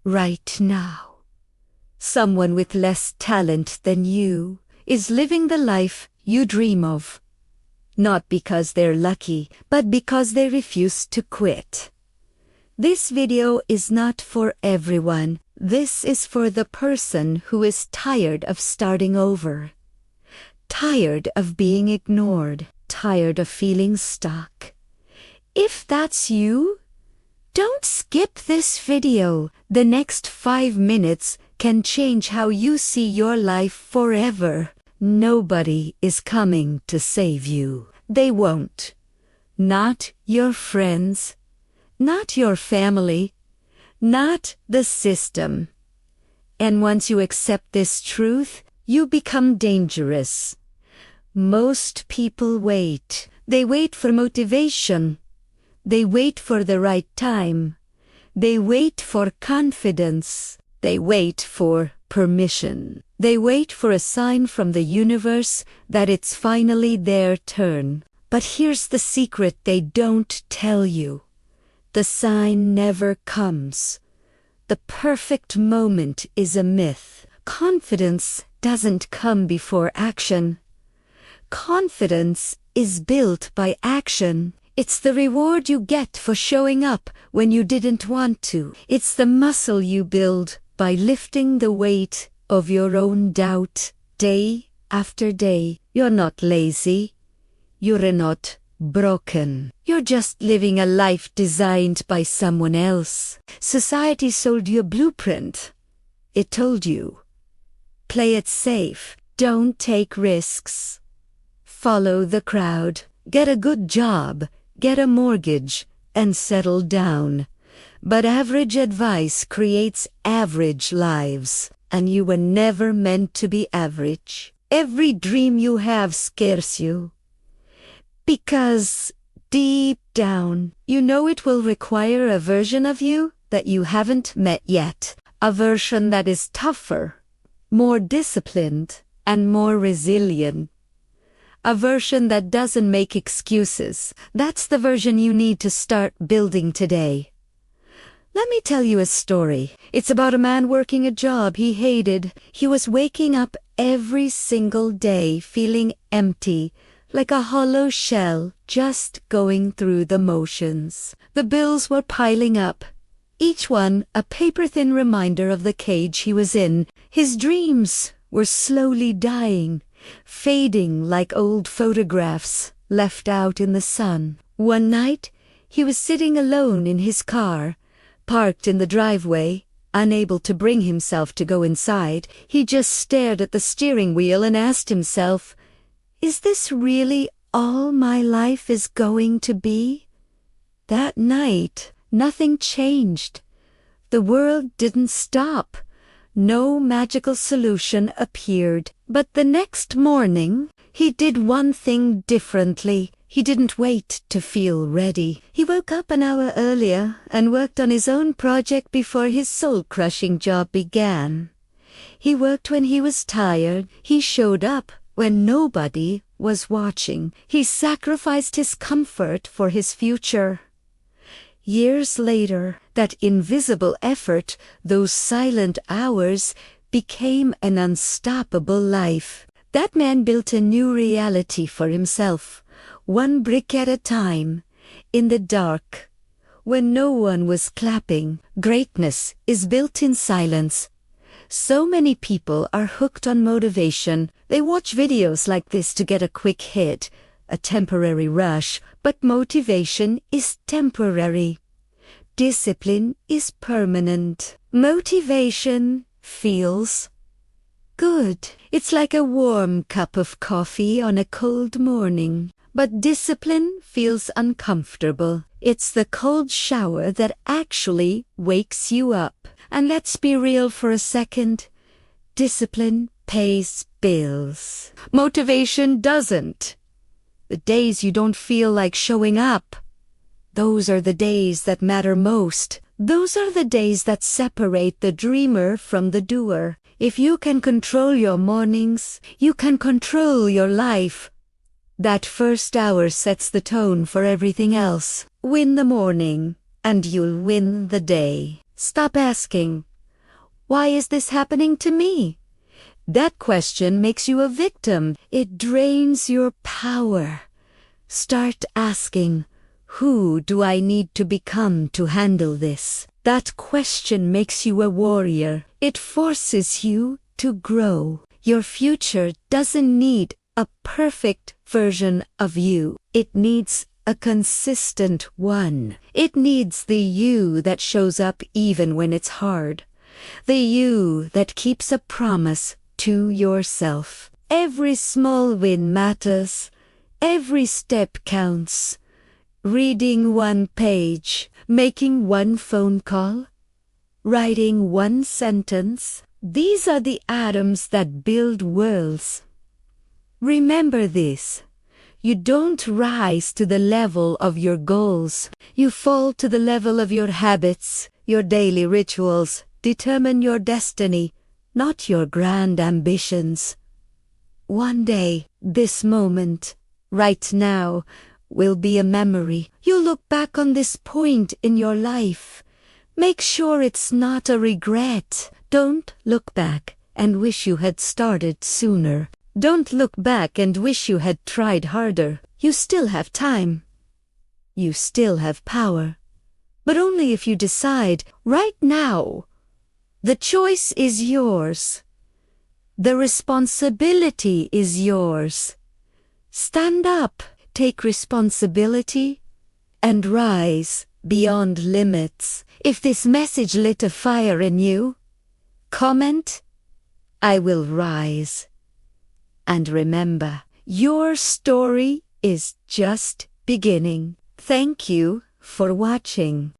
right now. Someone with less talent than you is living the life you dream of. Not because they're lucky, but because they refuse to quit. This video is not for everyone. This is for the person who is tired of starting over. Tired of being ignored. Tired of feeling stuck. If that's you, don't skip this video. The next 5 minutes can change how you see your life forever. Nobody is coming to save you. They won't. Not your friends. Not your family. Not the system. And once you accept this truth, you become dangerous. Most people wait. They wait for motivation. They wait for the right time. They wait for confidence. They wait for permission. They wait for a sign from the universe that it's finally their turn. But here's the secret they don't tell you. The sign never comes. The perfect moment is a myth. Confidence doesn't come before action. Confidence is built by action. It's the reward you get for showing up when you didn't want to. It's the muscle you build by lifting the weight of your own doubt day after day. You're not lazy. You're not broken. You're just living a life designed by someone else. Society sold you a blueprint. It told you, play it safe. Don't take risks. Follow the crowd. Get a good job. Get a mortgage. And settle down. But average advice creates average lives. And you were never meant to be average. Every dream you have scares you. Because deep down, you know it will require a version of you that you haven't met yet. A version that is tougher, more disciplined, and more resilient. A version that doesn't make excuses. That's the version you need to start building today. Let me tell you a story. It's about a man working a job he hated. He was waking up every single day feeling empty, like a hollow shell, just going through the motions. The bills were piling up, each one a paper-thin reminder of the cage he was in. His dreams were slowly dying, fading like old photographs left out in the sun. One night, he was sitting alone in his car, parked in the driveway, unable to bring himself to go inside. He just stared at the steering wheel and asked himself, is this really all my life is going to be? That night, nothing changed. The world didn't stop. No magical solution appeared. But the next morning, he did one thing differently. He didn't wait to feel ready. He woke up an hour earlier and worked on his own project before his soul-crushing job began. He worked when he was tired. He showed up when nobody was watching. He sacrificed his comfort for his future. Years later, that invisible effort, those silent hours, became an unstoppable life. That man built a new reality for himself, one brick at a time, in the dark, when no one was clapping. Greatness is built in silence. So many people are hooked on motivation. They watch videos like this to get a quick hit, a temporary rush, but motivation is temporary. Discipline is permanent. Motivation feels good. It's like a warm cup of coffee on a cold morning. But discipline feels uncomfortable. It's the cold shower that actually wakes you up. And let's be real for a second. Discipline pays bills. Motivation doesn't. The days you don't feel like showing up, those are the days that matter most. Those are the days that separate the dreamer from the doer. If you can control your mornings, you can control your life. That first hour sets the tone for everything else. Win the morning, and you'll win the day. Stop asking, Why is this happening to me? That question makes you a victim. It drains your power. Start asking, who do I need to become to handle this? That question makes you a warrior. It forces you to grow. Your future doesn't need a perfect version of you. It needs a consistent one. It needs the you that shows up even when it's hard. The you that keeps a promise to yourself. Every small win matters. Every step counts. Reading one page, making one phone call, writing one sentence. These are the atoms that build worlds. Remember this. You don't rise to the level of your goals. You fall to the level of your habits. Your daily rituals determine your destiny, not your grand ambitions. One day, this moment, right now, will be a memory. You look back on this point in your life. Make sure it's not a regret. Don't look back and wish you had started sooner. Don't look back and wish you had tried harder. You still have time. You still have power. But only if you decide right now. The choice is yours. The responsibility is yours. Stand up. Take responsibility and rise beyond limits. If this message lit a fire in you, comment, I will rise. And remember, your story is just beginning. Thank you for watching.